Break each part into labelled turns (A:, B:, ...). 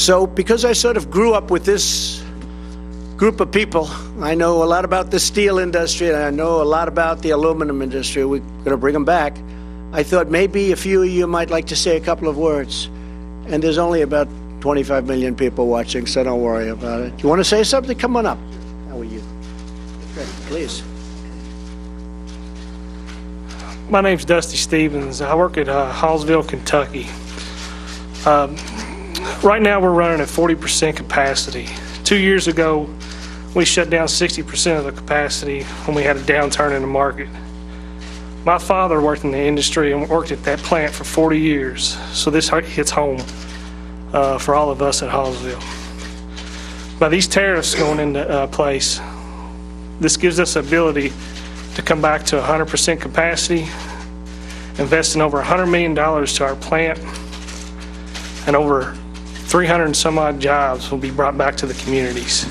A: So because I sort of grew up with this group of people, I know a lot about the steel industry, and I know a lot about the aluminum industry. We're going to bring them back. I thought maybe a few of you might like to say a couple of words. And there's only about 25 million people watching, so don't worry about it. You want to say something? Come on up. How are you? Good, please.
B: My name's Dusty Stevens. I work at Hallsville, Kentucky. Right now we're running at 40% capacity. 2 years ago, we shut down 60% of the capacity when we had a downturn in the market. My father worked in the industry and worked at that plant for 40 years, so this hits home for all of us at Hallsville. By these tariffs going into place, this gives us the ability to come back to 100% capacity, investing over $100 million to our plant, and over 300 and some odd jobs will be brought back to the communities.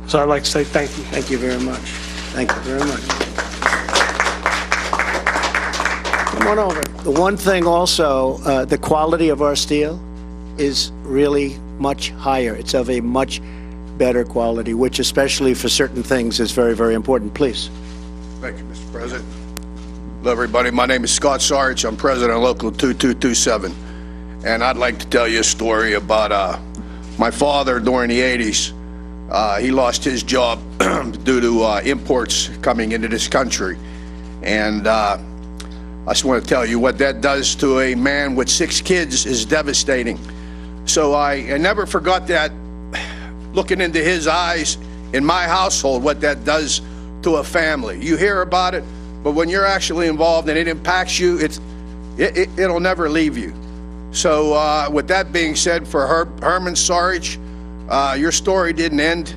B: So I'd like to say thank you.
A: Thank you very much. Thank you very much. Come on over. The one thing also, the quality of our steel is really much higher. It's of a much better quality, which especially for certain things is very, very important. Please.
C: Thank you, Mr. President. Hello, everybody. My name is Scott Sarge. I'm president of Local 2227. And I'd like to tell you a story about my father during the 80s. He lost his job due to imports coming into this country. And I just want to tell you what that does to a man with 6 kids is devastating. So I never forgot that, looking into his eyes in my household, what that does to a family. You hear about it, but when you're actually involved and it impacts you, it'll never leave you. So with that being said, for Herman Sarge, your story didn't end.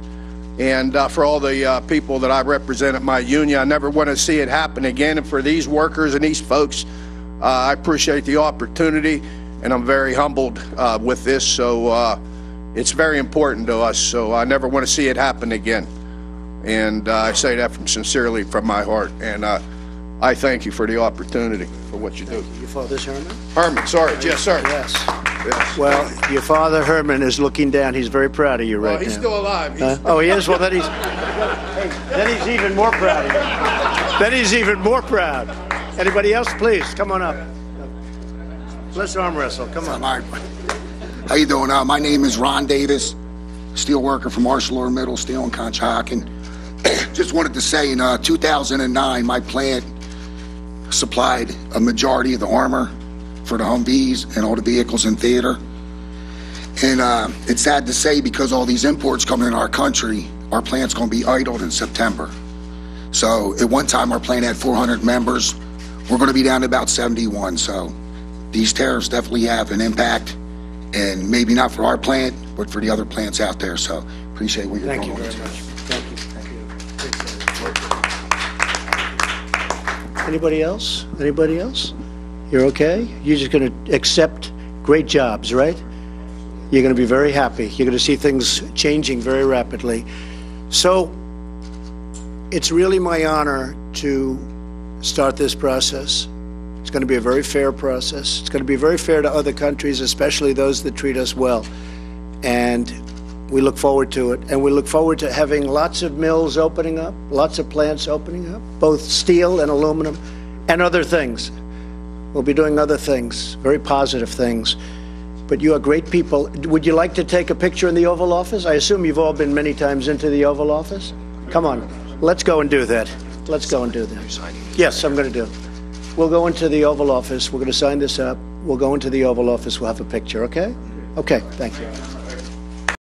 C: And for all the people that I represent at my union, I never want to see it happen again. And for these workers and these folks, I appreciate the opportunity, and I'm very humbled with this. So it's very important to us. So I never want to see it happen again. And I say that sincerely from my heart. And I thank you for the opportunity for what you do.
A: Your father's Herman?
C: Herman, sorry. Yes, sir.
A: Yes. Well, your father, Herman, is looking down. He's very proud of you right now.
C: He's still alive.
A: Oh, he is? Well, then he's even more proud of you. Then he's even more proud. Anybody else? Please, come on up. Let's arm wrestle. Come on.
D: How you doing? My name is Ron Davis, steel worker from Marshall Middle Steel in Conshohocken. Just wanted to say, in 2009, my plant supplied a majority of the armor for the Humvees and all the vehicles in theater. And it's sad to say, because all these imports coming in our country, our plant's going to be idled in September. So at one time, our plant had 400 members. We're going to be down to about 71. So these tariffs definitely have an impact, and maybe not for our plant, but for the other plants out there. So appreciate what you're doing.
A: Thank you very much. Thank you. Anybody else? Anybody else? You're okay? You're just going to accept great jobs, right? You're going to be very happy. You're going to see things changing very rapidly. So it's really my honor to start this process. It's going to be a very fair process. It's going to be very fair to other countries, especially those that treat us well. And we look forward to it. And we look forward to having lots of mills opening up, lots of plants opening up, both steel and aluminum and other things. We'll be doing other things, very positive things. But you are great people. Would you like to take a picture in the Oval Office? I assume you've all been many times into the Oval Office. Come on, let's go and do that. Let's go and do that. Yes, I'm going to do it. We'll go into the Oval Office. We're going to sign this up. We'll go into the Oval Office. We'll have a picture, okay? Okay, thank you.